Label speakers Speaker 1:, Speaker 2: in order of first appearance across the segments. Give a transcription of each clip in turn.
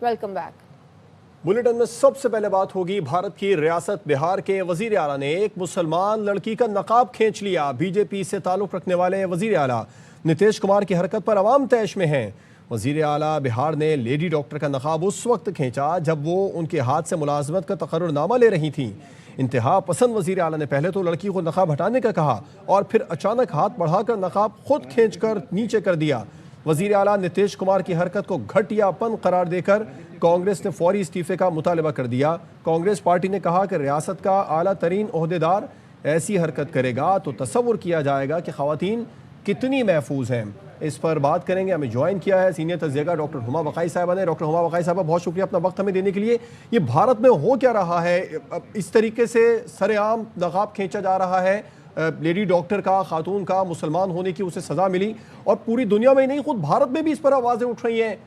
Speaker 1: Welcome back.
Speaker 2: Bulletin में सबसे पहले बात होगी भारत की रियासत बिहार के वजीर आला ने एक मुसलमान लड़की का नकाब खींच लिया। बीजेपी से ताल्लुक रखने वाले वजीर आला नीतीश कुमार की हरकत पर अवाम तैश में हैं। वजीर आला बिहार ने लेडी डॉक्टर का नकाब उस वक्त खींचा जब वो उनके हाथ से मुलाजमत का तकर्रुरनामा ले रही थी। इंतहा पसंद वजीर आला ने पहले तो लड़की को नकाब हटाने का कहा और फिर अचानक हाथ बढ़ाकर नकाब खुद खींचकर नीचे कर दिया। वजीर आला नीतीश कुमार की हरकत को घटियापन करार देकर कांग्रेस ने फौरी इस्तीफे का मुतालबा कर दिया। कांग्रेस पार्टी ने कहा कि रियासत का आला तरीन ओहदेदार ऐसी हरकत करेगा तो तसव्वुर किया जाएगा कि ख़वातीन कितनी महफूज हैं। इस पर बात करेंगे। हमें ज्वाइन किया है सीनियर तज्ज़ियाकार डॉक्टर हुमा बकाई साहबा ने। डॉक्टर हुमा बकाई साहबा, बहुत शुक्रिया अपना वक्त हमें देने के लिए। ये भारत में हो क्या रहा है? इस तरीके से सरेआम नकाब खींचा जा रहा है, लेडी डॉक्टर का, खातून का, मुसलमान होने की उसे सज़ा मिली और पूरी दुनिया में ही नहीं, खुद भारत में भी इस पर आवाज़ें उठ रही हैं।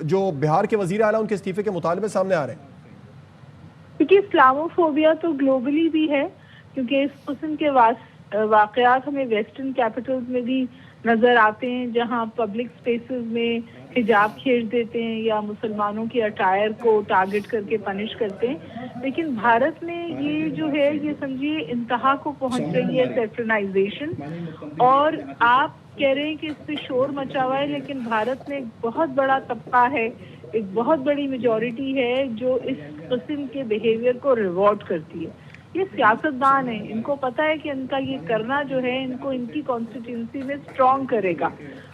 Speaker 2: जो बिहार के वज़ीर आला उनके इस्तीफे के मुतालबे सामने आ रहे हैं।
Speaker 3: क्योंकि इस्लामोफोबिया तो ग्लोबली भी है, क्योंकि इस किस्म के वाक़यात हमें वेस्टर्न कैपिटल्स में भी नजर आते हैं, जहां पब्लिक स्पेसेस में हिजाब खींच देते हैं या मुसलमानों की अटायर को टारगेट करके पनिश करते हैं। लेकिन भारत में ये जो है, ये समझिए इंतहा को पहुंच रही है सेफ्टनाइजेशन। और आप कह रहे हैं कि इस पे शोर मचा हुआ है, लेकिन भारत में एक बहुत बड़ा तबका है, एक बहुत बड़ी मेजॉरिटी है जो इस किस्म के बिहेवियर को रिवॉर्ड करती है। ये सियासतदान है, इनको पता है कि इनका ये करना जो है इनको इनकी कॉन्स्टिट्यूंसी में स्ट्रॉन्ग करेगा।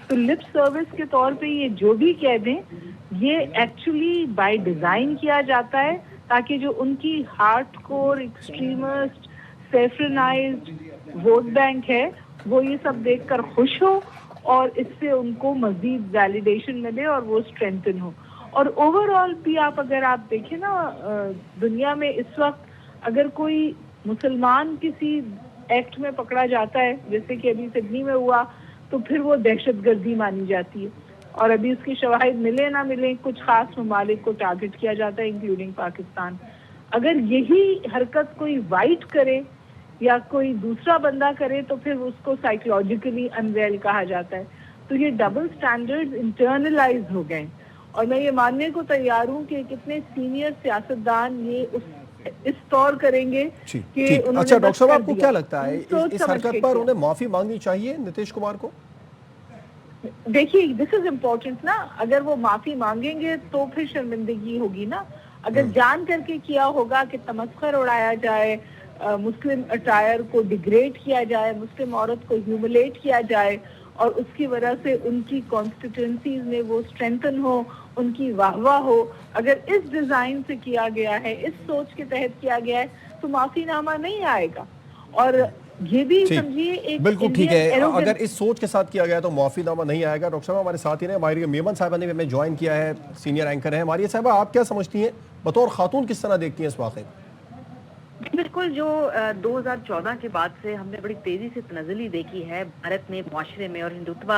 Speaker 3: तो लिप सर्विस के तौर पे ये जो भी कह दें, ये एक्चुअली बाय डिजाइन किया जाता है ताकि जो उनकी हार्डकोर एक्सट्रीमिस्ट सेफ्रेनाइज्ड वोट बैंक है वो ये सब देखकर खुश हो और इससे उनको मजीद वैलिडेशन मिले और वो स्ट्रेंथन हो। और ओवरऑल भी अगर आप देखें ना, दुनिया में इस वक्त अगर कोई मुसलमान किसी एक्ट में पकड़ा जाता है, जैसे कि अभी सिडनी में हुआ, तो फिर वो दहशतगर्दी मानी जाती है। और अभी उसकी शवाहिद मिले ना मिले, कुछ खास ममालिक को टारगेट किया जाता है इंक्लूडिंग पाकिस्तान। अगर यही हरकत कोई वाइट करे या कोई दूसरा बंदा करे तो फिर उसको साइकोलॉजिकली अनवेल कहा जाता है। तो ये डबल स्टैंडर्ड्स इंटरनलाइज हो गए। और मैं ये मानने को तैयार हूँ कि कितने सीनियर सियासतदान ये इस तौर करेंगे कि
Speaker 2: अच्छा डॉक्टर साहब, आपको क्या लगता है इस हरकत पर उन्हें माफी मांगनी चाहिए नीतीश कुमार को?
Speaker 3: देखिए, दिस इज इम्पोर्टेंट ना। अगर वो माफी मांगेंगे तो फिर शर्मिंदगी होगी ना। अगर जान करके किया होगा कि तमस्खर उड़ाया जाए, मुस्लिम अटायर को डिग्रेड किया जाए, मुस्लिम औरत को ह्यूमिलेट किया जाए और उसकी वजह से उनकी कॉन्स्टिट्यूंसीज में वो स्ट्रेंथन हो, उनकी वाहवाह हो, अगर इस डिजाइन से किया गया है, इस सोच के तहत किया गया है, तो माफीनामा नहीं आएगा। और ये भी समझिए एक
Speaker 2: बिल्कुल ठीक है, अगर इस सोच के साथ किया गया तो माफीनामा नहीं आएगा। डॉक्टर साहब हमारे साथ ही रहे, हमारी मेमन साहबा ने भी हमें ज्वाइन किया है, सीनियर एंकर है हमारी। साहबा, आप क्या समझती हैं, बतौर खातून किस तरह देखती हैं इस वाक़े?
Speaker 4: बिल्कुल, जो 2014 के बाद से हमने बड़ी तेजी से तनज़्ज़ुली देखी है भारत में मुआशरे में, और हिंदुत्व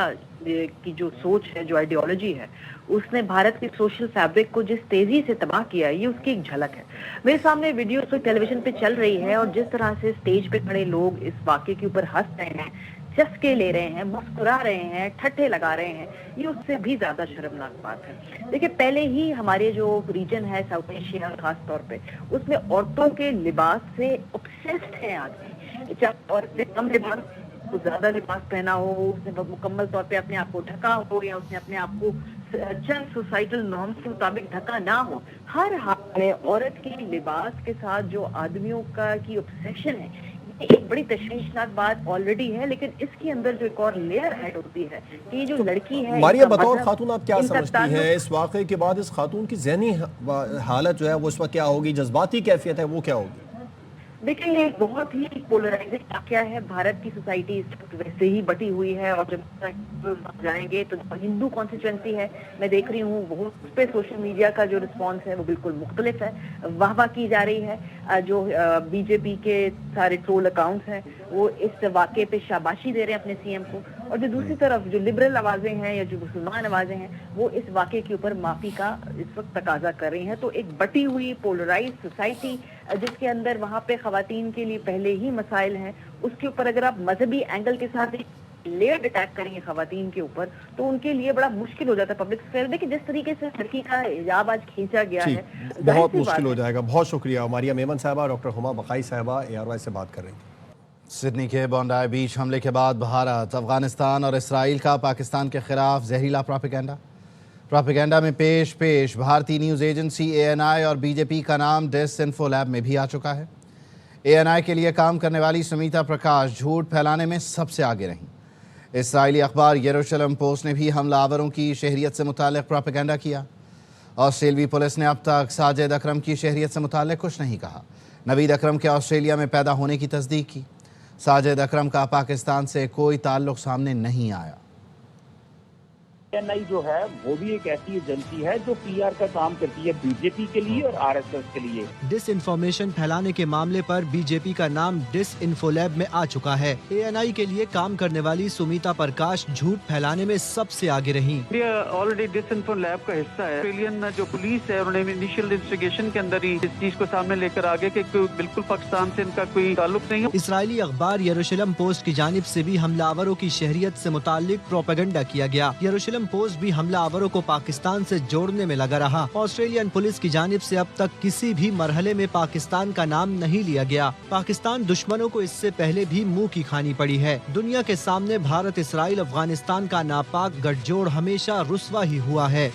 Speaker 4: की जो सोच है, जो आइडियोलॉजी है, उसने भारत के सोशल फैब्रिक को जिस तेजी से तबाह किया, ये उसकी एक झलक है। मेरे सामने वीडियो तो टेलीविजन पे चल रही है और जिस तरह से स्टेज पे खड़े लोग इस वाक़े के ऊपर हंस रहे हैं, चस्के ले रहे हैं, मुस्कुरा रहे हैं, ठट्ठे लगा रहे हैं, ये उससे भी ज्यादा शर्मनाक बात है। देखिए, पहले ही हमारे जो रीजन है साउथ एशिया खास तौर पे, उसमें औरतों के लिबास से ऑब्सेस्ड है आदमी। चाहे औरत ने कम लिबास, तो ज्यादा लिबास पहना हो, उसने मुकम्मल तौर पे अपने आप को ढका हो या उसने अपने आप को चंद सोसाइटल नॉर्म्स के मुताबिक ढका ना हो, हर हाल में औरत के लिबास के साथ जो आदमियों का की ऑब्सेशन है, एक बड़ी तशवीशनाक बात ऑलरेडी है। लेकिन इसके अंदर जो एक और लेयर ऐड होती है कि जो लड़की है,
Speaker 2: मारिया बतौर खातून आप क्या समझती हैं इस वाक़े के बाद इस खातून की ज़हनी हालत जो है वो इस वक्त क्या होगी, जज्बाती कैफियत है वो क्या होगी?
Speaker 4: देखिए, ये बहुत ही पोलराइजिंग वाक़या है। भारत की सोसाइटी इस वक्त वैसे ही बटी हुई है और जब जाएंगे तो हिंदू कॉन्स्टिट्यूएंसी है, मैं देख रही हूँ वो उस पर सोशल मीडिया का जो रिस्पॉन्स है वो बिल्कुल मुख्तलिफ है। वाहवाह की जा रही है, जो बीजेपी के सारे ट्रोल अकाउंट्स हैं वो इस वाक़े पे शाबाशी दे रहे हैं अपने सीएम को, और जो दूसरी तरफ जो लिबरल आवाज़ें हैं या जो मुसलमान आवाज़ें हैं वो इस वाक़े के ऊपर माफ़ी का इस वक्त तकाजा कर रही हैं। तो एक बटी हुई पोलराइज सोसाइटी जिसके अंदर वहाँ पे ख़वातीन के लिए पहले ही मसाइल हैं, उसके ऊपर अगर आप मजहबी एंगल के साथ लेयर्ड अटैक करेंगे खवातीन के ऊपर तो उनके लिए बड़ा मुश्किल हो जाता है पब्लिक स्फेयर। देखिए जिस तरीके से लड़की का हिजाब आज खींचा गया है,
Speaker 2: बहुत मुश्किल हो जाएगा। बहुत शुक्रिया मारिया मेमन साहबा। डॉक्टर हुमा बकाई साहबा ARY से बात कर रही थी।
Speaker 1: सिडनी के बॉन्डाई बीच हमले के बाद भारत, अफगानिस्तान और इसराइल का पाकिस्तान के खिलाफ जहरीला प्रोपेगेंडा में पेश भारतीय न्यूज़ एजेंसी ANI और BJP का नाम डिसइंफो लैब में भी आ चुका है। ANI के लिए काम करने वाली सुमिता प्रकाश झूठ फैलाने में सबसे आगे रहीं। इसराइली अखबार यरूशलेम पोस्ट ने भी हमलावरों की शहरियत से मुताल्लिक प्रोपेगेंडा किया। ऑस्ट्रेलियाई पुलिस ने अब तक साजिद अकरम की शहरियत से मुताल्लिक कुछ नहीं कहा। नवीद अकरम के ऑस्ट्रेलिया में पैदा होने की तस्दीक की। साजिद अकरम का पाकिस्तान से कोई ताल्लुक सामने नहीं आया।
Speaker 5: ANI जो है वो भी एक ऐसी एजेंसी है जो PR का काम करती है BJP के लिए और RSS के लिए।
Speaker 6: डिसइंफॉर्मेशन फैलाने के मामले पर BJP का नाम डिसइंफो लैब में आ चुका है। ANI के लिए काम करने वाली सुमिता प्रकाश झूठ फैलाने में सबसे आगे रहीं।
Speaker 7: इंडिया ऑलरेडी डिसइंफो लैब का हिस्सा है। ऑस्ट्रेलियन जो पुलिस है उन्होंने इनिशियल इन्वेस्टिगेशन के अंदर ही इस चीज को सामने लेकर आगे कि बिल्कुल पाकिस्तान से इनका कोई ताल्लुक नहीं है।
Speaker 6: इसराइली अखबार यरूशलेम पोस्ट की जानिब से भी हमलावरों की शहरियत से मुताल्लिक प्रोपेगेंडा किया गया। यरूशलेम पोस्ट भी हमलावरों को पाकिस्तान से जोड़ने में लगा रहा। ऑस्ट्रेलियन पुलिस की जानिब से अब तक किसी भी मरहले में पाकिस्तान का नाम नहीं लिया गया। पाकिस्तान दुश्मनों को इससे पहले भी मुंह की खानी पड़ी है। दुनिया के सामने भारत, इसराइल, अफगानिस्तान का नापाक गठजोड़ हमेशा रुस्वा ही हुआ है।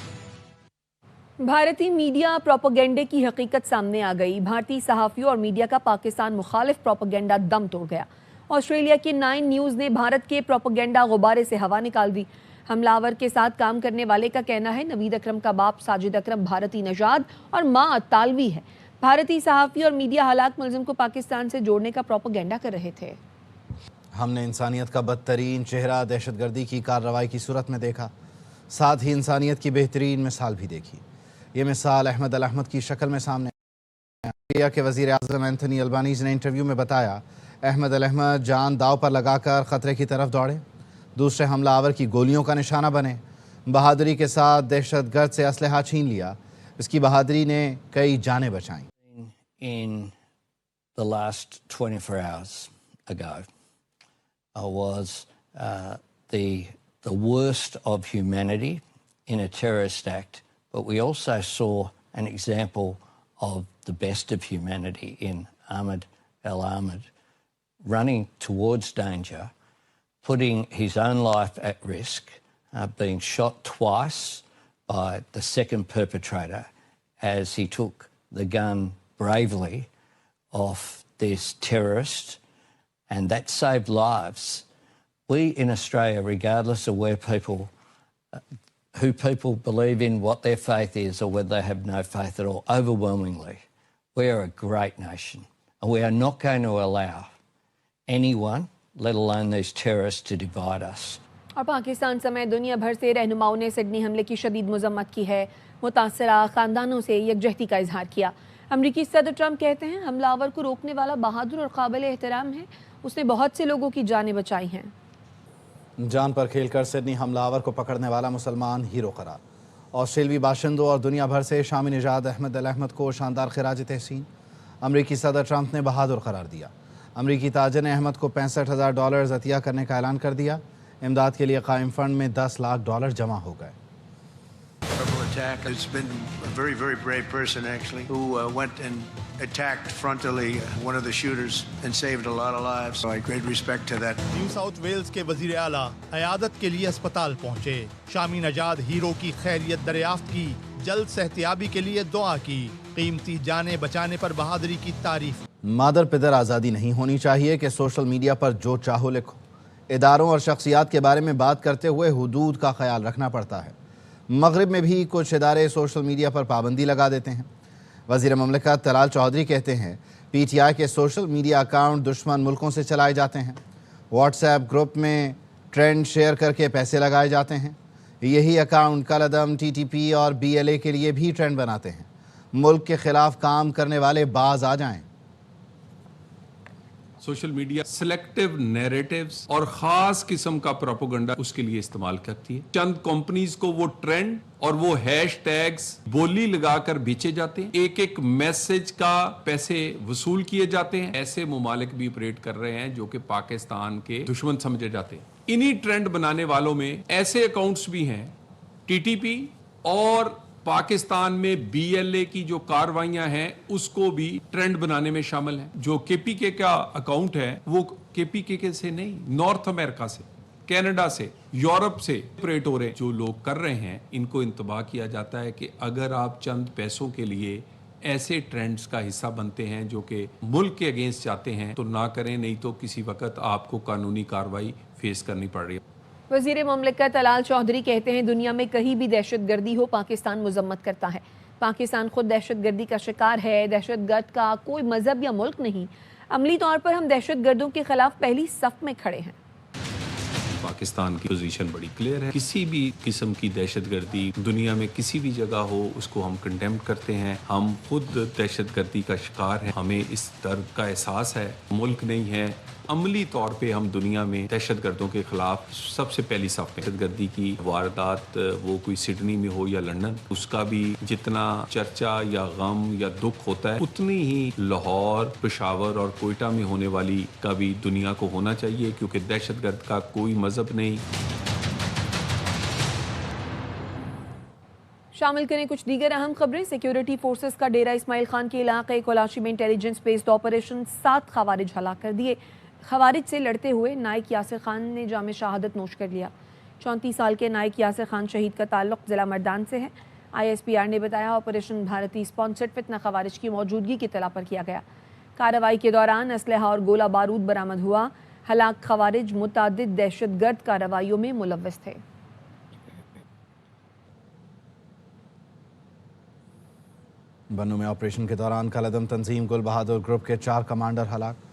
Speaker 8: भारतीय मीडिया प्रोपेगेंडे की हकीकत सामने आ गई। भारतीय सहाफियों और मीडिया का पाकिस्तान मुखालिफ प्रोपेगेंडा दम तोड़ गया। ऑस्ट्रेलिया की 9 न्यूज़ ने भारत के प्रोपेगेंडा गुब्बारे से हवा निकाल दी। हमलावर के साथ काम करने वाले का कहना है नवीद अकरम का बाप साजिद अकरम भारतीय नजाद और माँ अतालवी है। भारतीय सहाफी और मीडिया हलाक मुलजिम को पाकिस्तान से जोड़ने का प्रोपेगेंडा कर रहे थे।
Speaker 1: हमने इंसानियत का बदतरीन चेहरा दहशतगर्दी की कार्रवाई की सूरत में देखा, साथ ही इंसानियत की बेहतरीन मिसाल भी देखी। ये मिसाल अहमद अल अहमद की शक्ल में सामने इंडिया के वज़ीर आज़म एंथनी अल्बानीज़ ने इंटरव्यू में बताया, अहमद अल अहमद जान दाव पर लगाकर ख़तरे की तरफ दौड़े, दूसरे हमलावर की गोलियों का निशाना बने, बहादुरी के साथ दहशतगर्द से असलहा छीन लिया। इसकी बहादुरी ने कई जानें बचाईं।
Speaker 9: In the last 24 hours ago was the worst of humanity in a terrorist act, but we also saw an example of the best of humanity in Ahmed Al Ahmed running towards danger, putting his own life at risk, being shot twice by the second perpetrator as he took the gun bravely off this terrorist, and that saved lives. We in Australia, regardless of where who people believe in, what their faith is, or whether they have no faith at all, overwhelmingly, we are a great nation, and we are not going to allow anyone, let alone these terrorists, to divide us.
Speaker 8: और पाकिस्तान समेत दुनिया भर से रहनुमाओं ने Sydney हमले की शदीद मजम्मत की है। मुतासरा खानदानों से यकजहती का इजहार किया। अमरीकी सदर ट्रंप कहते हैं हमलावर को रोकने वाला बहादुर और काबिल एहतराम है, उसने बहुत से लोगों की जानें बचाई हैं।
Speaker 1: जान पर खेलकर सिडनी हमलावर को पकड़ने वाला मुसलमान हीरो करार। ऑस्ट्रेलवी बाशिंदों और दुनिया भर से शामी निजात अहमद अल अहमद को शानदार खिराज तहसीन। अमरीकी सदर ट्रंप ने बहादुर करार दिया। अमरीकी ताजर ने अहमद को $65,000 अतिया करने का ऐलान कर दिया। इमदाद के लिए कायम फंड में $10 लाख जमा हो गए।
Speaker 10: Attack. It's been a very, very brave person actually who went and attacked frontally one of the shooters and saved a lot of lives. So I have great respect to that.
Speaker 11: New South Wales के वजीर आला अयादत के लिए अस्पताल पहुंचे। Shami नजाद hero की खैरियत दरियाफ्त की, जल्द सेहतियाबी के लिए दुआ की, कीमती जानें बचाने पर बहादुरी की तारीफ।
Speaker 1: मादर पिदर आज़ादी नहीं होनी चाहिए कि सोशल मीडिया पर जो चाहो लिखो। इदारों और शख्सियात के बारे में बात करते हुए हुदूद का ख्याल रखना पड़ता है। मगरिब में भी कुछ इदारे सोशल मीडिया पर पाबंदी लगा देते हैं। वज़ीर ममलिकत तलाल चौधरी कहते हैं PTI के सोशल मीडिया अकाउंट दुश्मन मुल्कों से चलाए जाते हैं। व्हाट्सएप ग्रुप में ट्रेंड शेयर करके पैसे लगाए जाते हैं। यही अकाउंट कलअदम, TTP और BLA के लिए भी ट्रेंड बनाते हैं। मुल्क के खिलाफ काम करने वाले बाज आ जाएं।
Speaker 12: सोशल मीडिया सिलेक्टिव नैरेटिव्स और खास किस्म का प्रोपेगेंडा उसके लिए इस्तेमाल करती है। चंद कंपनीज को वो ट्रेंड और वो हैशटैग्स बोली लगाकर बेचे जाते हैं। एक एक मैसेज का पैसे वसूल किए जाते हैं। ऐसे मुमालिक भी ऑपरेट कर रहे हैं जो कि पाकिस्तान के दुश्मन समझे जाते हैं। इन्हीं ट्रेंड बनाने वालों में ऐसे अकाउंट्स भी हैं टीटीपी और पाकिस्तान में बीएलए की जो कार्रवाइयां हैं उसको भी ट्रेंड बनाने में शामिल है। जो केपीके का अकाउंट है वो केपीके से नहीं, नॉर्थ अमेरिका से, कनाडा से, यूरोप से ऑपरेट हो रहे जो लोग कर रहे हैं, इनको इंतबाह किया जाता है कि अगर आप चंद पैसों के लिए ऐसे ट्रेंड्स का हिस्सा बनते हैं जो कि मुल्क के अगेंस्ट जाते हैं तो ना करें, नहीं तो किसी वक्त आपको कानूनी कार्रवाई फेस करनी पड़ रही है।
Speaker 8: वज़ीर मुमलिकत अलाल चौधरी कहते हैं दुनिया में कहीं भी दहशतगर्दी हो पाकिस्तान मुजम्मत करता है। पाकिस्तान खुद दहशतगर्दी का शिकार है। दहशतगर्द का कोई मजहब या मुल्क नहीं। अमली तौर पर हम दहशतगर्दों के खिलाफ पहली सफ में खड़े हैं।
Speaker 12: पाकिस्तान की पोजीशन बड़ी क्लियर है। किसी भी किस्म की दहशतगर्दी दुनिया में किसी भी जगह हो उसको हम कंडेम करते हैं। हम खुद दहशतगर्दी का शिकार हैं। हमें इस दर्द का एहसास है। मुल्क नहीं है, अमली तौर पे हम दुनिया में दहशतगर्दों के खिलाफ सबसे पहली साफ में। दहशतगर्दी की वारदात वो कोई सिडनी में हो या लंदन, उसका भी जितना चर्चा या गम या दुख होता है उतनी ही लाहौर, पेशावर और कोयटा में होने वाली का भी दुनिया को होना चाहिए, क्योंकि दहशतगर्द का कोई मजहब नहीं।
Speaker 8: शामिल करें कुछ दीगर अहम खबरें। सिक्योरिटी फोर्सेस का डेरा इस्माइल खान के इलाके कोलाची में इंटेलिजेंस बेस्ड ऑपरेशन 7 खवारिज हलाक कर दिए। खवारिज से लड़ते हुए नाइक यासिर खान ने जाम शहादत नोश कर लिया। 34 साल के नाइक यासिर खान शहीद का ताल्लुक ज़िला मर्दान से है। ISPR ने बताया ऑपरेशन भारतीय स्पॉन्सर्ड फितना खवारिज की मौजूदगी की इत्तला पर किया गया। कार्रवाई के दौरान असलहा और गोला बारूद बरामद हुआ। हलाक खवारिज मुतादिद दहशतगर्द कार्रवाइयों में मुलव्वस थे।
Speaker 1: बन्नू में ऑपरेशन के दौरान कलअदम तंजीम गुल बहादुर ग्रुप के 4 कमांडर हलाक।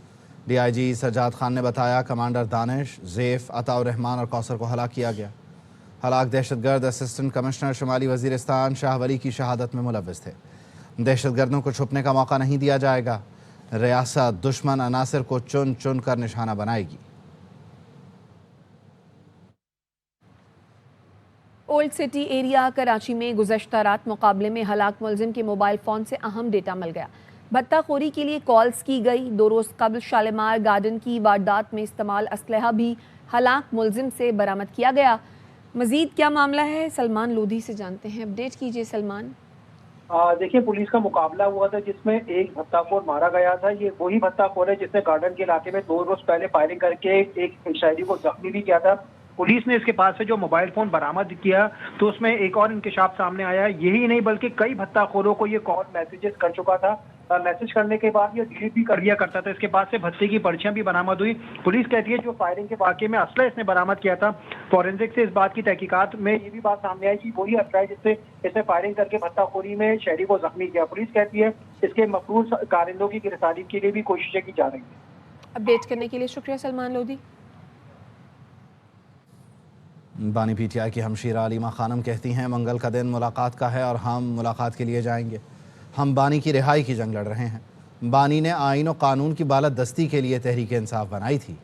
Speaker 1: DIG सज्जाद खान ने बताया कमांडर दानिश, ज़ैफ, अताउर रहमान और कौसर को हलाक किया गया। हलाक दहशतगर्द असिस्टेंट कमिश्नर शुमाली वज़ीरिस्तान शाह वली की शहादत में मुलव्वस थे। दहशतगर्दों को छुपने का मौका नहीं दिया जाएगा। रियासत दुश्मन अनासर को चुन चुन कर निशाना बनाएगी।
Speaker 8: ओल्ड सिटी एरिया कराची में गुज़श्ता रात मुकाबले में हलाक मुलजिम के मोबाइल फ़ोन से अहम डेटा मिल गया। भत्ताखोरी के लिए कॉल्स की गई। 2 रोज़ कबल शालीमार गार्डन की वारदात में इस्तेमाल असलहा भी हलाक मुलजिम से बरामद किया गया। मज़ीद क्या मामला है, सलमान लोधी से जानते हैं। अपडेट कीजिए सलमान।
Speaker 13: देखिए, पुलिस का मुकाबला हुआ था जिसमें एक भत्ताखोर मारा गया था। ये वही भत्ताखोर है जिसने गार्डन के इलाके में 2 रोज पहले फायरिंग करके एक शहरी को जख्मी भी किया था। पुलिस ने इसके पास से जो मोबाइल फोन बरामद किया तो उसमें एक और इंकशाफ सामने आया। यही नहीं बल्कि कई भत्ताखोरों को ये कॉल मैसेजेस कर चुका था। मैसेज करने के बाद ये डिलीट भी कर दिया करता था। इसके बाद से भत्ते की पर्चियां भी बरामद हुई। पुलिस कहती है जो फायरिंग के वाकये में असला इसने बरामद किया था। फॉरेंसिक से इस बात की तहकीकात में ये भी बात सामने आई कि वही असला है जिससे इसने फायरिंग करके भत्ताखोरी में शहरी को जख्मी किया। पुलिस कहती है इसके मफरूज कारिंदों की गिरफ्तारी के लिए भी कोशिशें की जा रही है।
Speaker 8: अपडेट करने के लिए शुक्रिया सलमान लोधी।
Speaker 1: बानी PTI की हमशीरा अलीमा खानम कहती हैं मंगल का दिन मुलाकात का है और हम मुलाकात के लिए जाएंगे। हम बानी की रिहाई की जंग लड़ रहे हैं। बानी ने आईन और कानून की बालादस्ती के लिए तहरीक इंसाफ बनाई थी।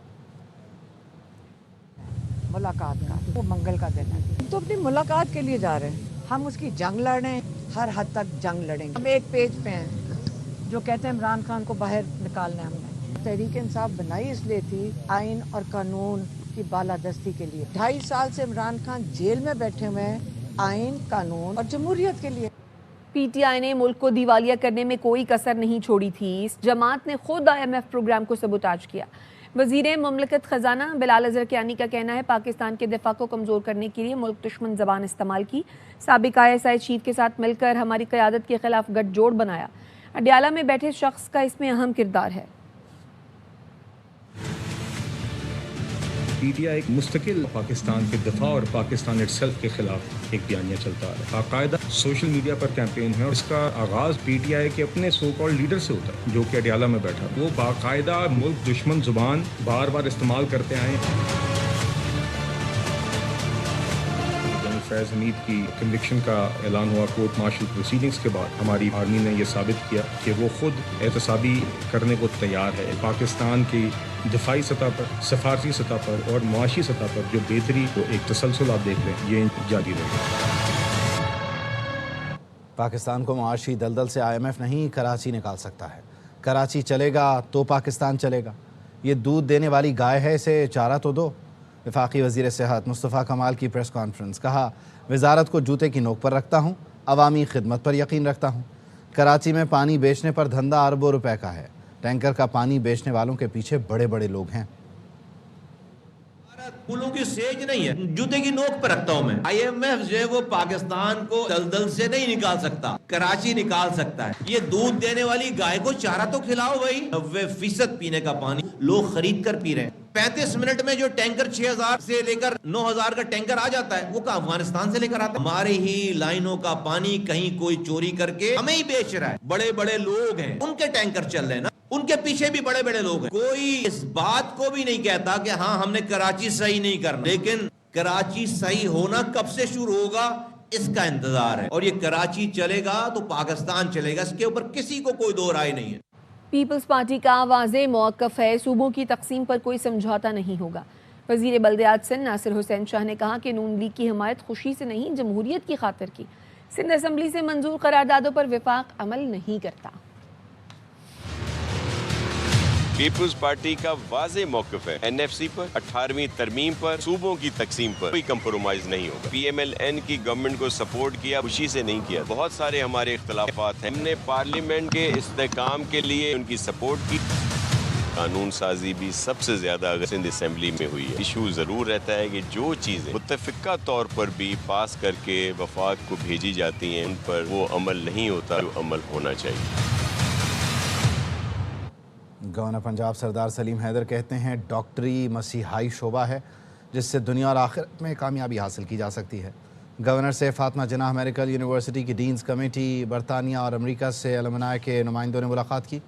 Speaker 14: मुलाकात का वो मंगल का दिन है तो अपनी मुलाकात के लिए जा रहे हैं। हम उसकी जंग लड़ रहे हैं, हर हद तक जंग लड़ेंगे। हम एक पेज पे हैं जो कहते हैं इमरान खान को बाहर निकालना है। हमने तहरीक इंसाफ बनाई इसलिए थी आइन और कानून की बालादस्ती के लिए। 2.5 साल से इमरान खान जेल में बैठे हुए हैं आइन, कानून और जमहूरियत के लिए।
Speaker 8: PTI ने मुल्क को दिवालिया करने में कोई कसर नहीं छोड़ी थी। इस जमात ने खुद IMF प्रोग्राम को सबूताज किया। वज़ीर मुमलिकत ख़जाना बिलाल अज़हर कियानी का कहना है पाकिस्तान के दिफा को कमज़ोर करने के लिए मुल्क दुश्मन ज़बान इस्तेमाल की। साबिक ISI चीफ के साथ मिलकर हमारी क़यादत के ख़िलाफ़ गठजोड़ बनाया। अडयाला में बैठे शख्स का इसमें अहम किरदार है।
Speaker 15: PTI एक मुस्तकिल पाकिस्तान के दिफा और पाकिस्तान इटसेल्फ के खिलाफ एक बयानिया चलता है। बाकायदा सोशल मीडिया पर कैंपेन है और इसका आगाज PTI के अपने सो कॉल्ड लीडर से होता है जो कि अडयाला में बैठा। वो बाकायदा मुल्क दुश्मन जुबान बार बार इस्तेमाल करते आए। फैज़ हमीद की कन्विक्शन का ऐलान हुआ कोर्ट मार्शल प्रोसीडिंग्स के बाद हमारी आर्मी ने यह साबित किया कि वो खुद एहतसाबी करने को तैयार है। पाकिस्तान की दिफाई सतह पर, सफारती सतह पर और मुआशी सतह पर जो बेहतरी को एक तसलसल आप देख रहे हैं ये जारी रहेगा।
Speaker 1: पाकिस्तान को मुआशी दलदल से IMF नहीं कराची निकाल सकता है। कराची चलेगा तो पाकिस्तान चलेगा। ये दूध देने वाली गाय है, इसे चारा तो दो। वफाकी वज़ीर सेहत मुस्तफ़ा कमाल की प्रेस कॉन्फ्रेंस, कहा वजारत को जूते की नोक पर रखता हूँ, अवामी खिदमत पर यकीन रखता हूँ। कराची में पानी बेचने पर धंधा अरबों रुपए का है। टैंकर का पानी बेचने वालों के पीछे बड़े बड़े लोग हैं।
Speaker 16: पुलों की सेज नहीं है, जूते की नोक पर रखता हूं मैं। IMF जो है वो पाकिस्तान को दलदल से नहीं निकाल सकता, कराची निकाल सकता है। ये दूध देने वाली गाय को चारा तो खिलाओ भाई। 90% पीने का पानी लोग खरीद कर पी रहे हैं। 35 मिनट में जो टैंकर 6000 से लेकर 9000 का टैंकर आ जाता है, वो का अफगानिस्तान से लेकर आता है। हमारे ही लाइनों का पानी कहीं कोई चोरी करके हमें ही बेच रहा है। बड़े बड़े लोग हैं, उनके टैंकर चल रहे हैं ना, उनके पीछे भी बड़े बड़े लोग हैं। कोई इस बात को भी नहीं कहता कि हाँ हमने कराची सही नहीं करना, लेकिन कराची सही होना कब से शुरू होगा इसका इंतजार है। और ये कराची चलेगा तो पाकिस्तान चलेगा, इसके ऊपर किसी को कोई दो राय नहीं है।
Speaker 8: पीपल्स पार्टी का वाज़े मौक़िफ़ है, सूबों की तकसीम पर कोई समझौता नहीं होगा। वज़ीर बल्दियात सिंध नासिर हुसैन शाह ने कहा कि नून लीग की हिमायत खुशी से नहीं, जमहूरियत की खातिर की। सिंध असम्बली से मंजूर करारदादों पर वफाक अमल नहीं करता।
Speaker 17: पीपल्स पार्टी का वाज़े मौक़िफ़ है, NFC पर, 18वीं तरमीम पर, सूबों की तकसीम पर कोई कंप्रोमाइज नहीं होगा। PMLN की गवर्नमेंट को सपोर्ट किया, खुशी से नहीं किया। बहुत सारे हमारे इख्तलाफात हैं, हमने पार्लियामेंट के इस्तेहकाम के लिए उनकी सपोर्ट की। कानून साजी भी सबसे ज्यादा सिंध असम्बली में हुई है। इशू जरूर रहता है कि जो चीजें मुत्तफ़िका तौर पर भी पास करके वफाक को भेजी जाती हैं, उन पर वो अमल नहीं होता जो अमल होना चाहिए।
Speaker 1: गवर्नर पंजाब सरदार सलीम हैदर कहते हैं डॉक्टरी मसीहाई शोबा है जिससे दुनिया और आखिरत में कामयाबी हासिल की जा सकती है। गवर्नर से फातिमा जिन्नाह मेडिकल यूनिवर्सिटी की डीन्स कमेटी, बरतानिया और अमेरिका से अलमनाय के नुमाइंदों ने मुलाकात की।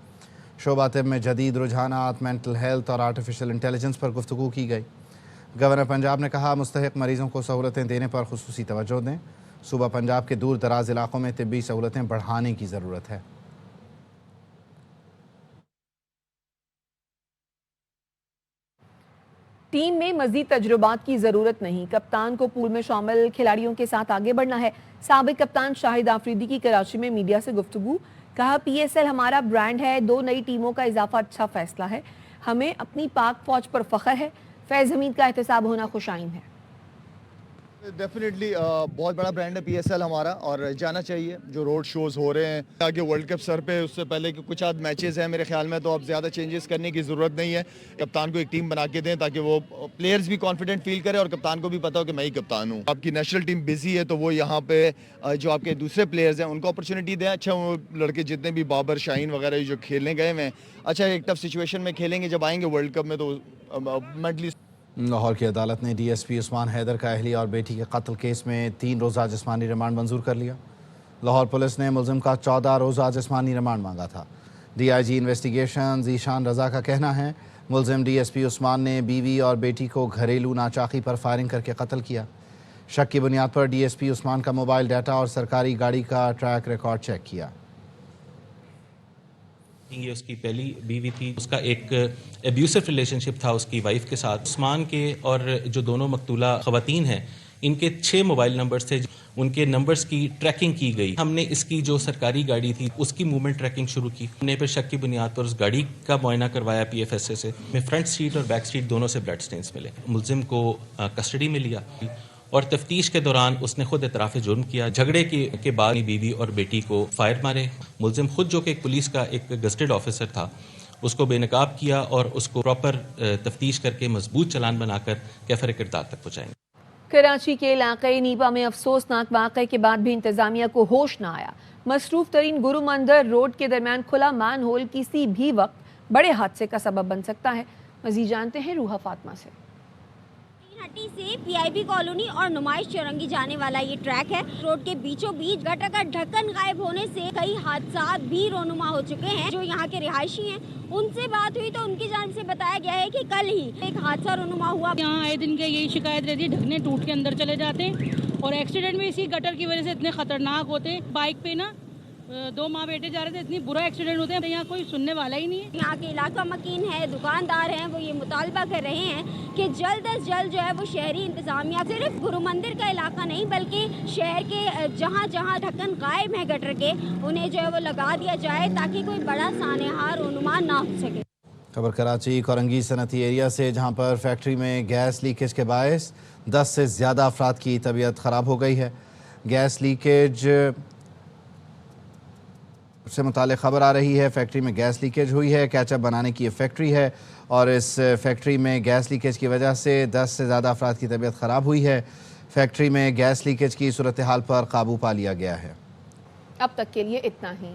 Speaker 1: शोबा तिब में जदीद रुझानात, मेंटल हेल्थ और आर्टिफिशियल इंटेलिजेंस पर गुफ्तगू की गई। गवर्नर पंजाब ने कहा मुस्तहिक मरीज़ों को सहूलतें देने पर खुसूसी तवज्जो दें। सूबा पंजाब के दूर दराज इलाकों में तिब्बी सहूलतें बढ़ाने की ज़रूरत है।
Speaker 8: टीम में मजीद तजुर्बात की ज़रूरत नहीं, कप्तान को पूल में शामिल खिलाड़ियों के साथ आगे बढ़ना है। साबिक कप्तान शाहिद आफरीदी की कराची में मीडिया से गुफ्तगू, कहा PSL हमारा ब्रांड है, 2 नई टीमों का इजाफा अच्छा फैसला है, हमें अपनी पाक फौज पर फ़ख्र है, फैज़ हमीद का एहतसाब होना खुशाइन है।
Speaker 18: डेफिनेटली बहुत बड़ा ब्रांड है PSL हमारा और जाना चाहिए। जो रोड शोज़ हो रहे हैं आगे वर्ल्ड कप सर पे, उससे पहले कि कुछ आध मैचेस हैं मेरे ख्याल में, तो अब ज़्यादा चेंजेस करने की ज़रूरत नहीं है। कप्तान को एक टीम बना के दें ताकि वो प्लेयर्स भी कॉन्फिडेंट फील करें और कप्तान को भी पता हो कि मैं ही कप्तान हूँ। आपकी नेशनल टीम बिजी है तो वो यहाँ पे जो आपके दूसरे प्लेयर्स हैं उनको अपॉर्चुनिटी दें। अच्छा वो लड़के जितने भी बाबर, शाहीन वगैरह जो खेलने गए हैं, अच्छा एक टफ सिचुएशन में खेलेंगे, जब आएंगे वर्ल्ड कप में तो मेंटली।
Speaker 1: लाहौर की अदालत ने DSP उस्मान हैदर का अहलिया और बेटी के कत्ल केस में 3 रोज़ा जिस्मानी रिमांड मंजूर कर लिया। लाहौर पुलिस ने मुलजिम का 14 रोज़ा जिस्मानी रिमांड मांगा था। DIG इन्वेस्टिगेशन ज़ीशान रज़ा का कहना है मुलजिम DSP उस्मान ने बीवी और बेटी को घरेलू नाचाकी पर फायरिंग करके कत्ल किया। शक की बुनियाद पर DSP उस्मान का मोबाइल डाटा और सरकारी गाड़ी का ट्रैक रिकॉर्ड चेक किया।
Speaker 19: ये उसकी पहली बीवी थी, उसका एक एब्यूसिव रिलेशनशिप था उसकी वाइफ के साथ। उस्मान के और जो दोनों मकतूला ख़वातीन हैं, इनके 6 मोबाइल नंबर्स थे, उनके नंबर्स की ट्रैकिंग की गई। हमने इसकी जो सरकारी गाड़ी थी उसकी मूवमेंट ट्रैकिंग शुरू की। हमने फिर शक की बुनियाद पर उस गाड़ी का मुआयना करवाया PFSA से। में फ्रंट सीट और बैक सीट दोनों से ब्लड स्टेन्स मिले। मुलजिम को कस्टडी में लिया और तफ्तीश के दौरान उसने खुद इतराफ़ जुर्म किया। झगड़े के बाद बीवी और बेटी को फायर मारे। मुलजिम खुद जो कि एक पुलिस का एक गज़टेड ऑफिसर था, उसको बेनकाब किया और उसको प्रॉपर तफ्तीश करके मजबूत चालान बनाकर कैफर किरदार तक पहुँचाएंगे।
Speaker 8: कराची के इलाके नीपा में अफसोसनाक वाक़े के बाद भी इंतजामिया को होश न आया। मसरूफ तरीन गुरु मंदिर रोड के दरमियान खुला मैन होल किसी भी वक्त बड़े हादसे का सबब बन सकता है। मज़ीद जानते हैं रूहा फातिमा से।
Speaker 20: हट्टी से PIB कॉलोनी और नुमाइश चौरंगी जाने वाला ये ट्रैक है। रोड के बीचों बीच गटर का ढक्कन गायब होने से कई हादसात भी रोनुमा हो चुके हैं। जो यहाँ के रिहायशी हैं, उनसे बात हुई तो उनकी जानिब से बताया गया है कि कल ही एक हादसा रोनुमा हुआ।
Speaker 21: यहाँ आए दिन के यही शिकायत रहती है, ढकने टूट के अंदर चले जाते हैं और एक्सीडेंट भी इसी गटर की वजह से इतने खतरनाक होते हैं। बाइक पे ना 2 माँ बेटे जा रहे थे, इतनी बुरा एक्सीडेंट होते हैं, यहाँ कोई सुनने वाला ही नहीं है।
Speaker 20: यहाँ के इलाका मकीन है, दुकानदार हैं, वो ये मुतालबा कर रहे हैं कि जल्द अज जल्द जो है वो शहरी इंतजामिया सिर्फ गुरु मंदिर का इलाका नहीं बल्कि शहर के जहाँ जहाँ ढक्कन गायब है गटर के, उन्हें जो है वो लगा दिया जाए ताकि कोई बड़ा सानेहार रोनुमा ना हो सके।
Speaker 1: خبر کراچی کورنگی صنعتی ایریا سے، جہاں پر فیکٹری میں گیس لیکیج کے باعث 10 سے زیادہ افراد کی طبیعت خراب ہو گئی ہے۔ گیس لیکیج سے متعلق خبر آ رہی ہے، فیکٹری میں گیس لیکیج ہوئی ہے۔ کیچپ بنانے کی یہ فیکٹری ہے اور اس فیکٹری میں گیس لیکیج کی وجہ سے 10 سے زیادہ افراد کی طبیعت خراب ہوئی ہے۔ فیکٹری میں گیس لیکیج کی صورتحال پر قابو پا لیا گیا ہے۔
Speaker 8: اب تک کے لیے اتنا ہی۔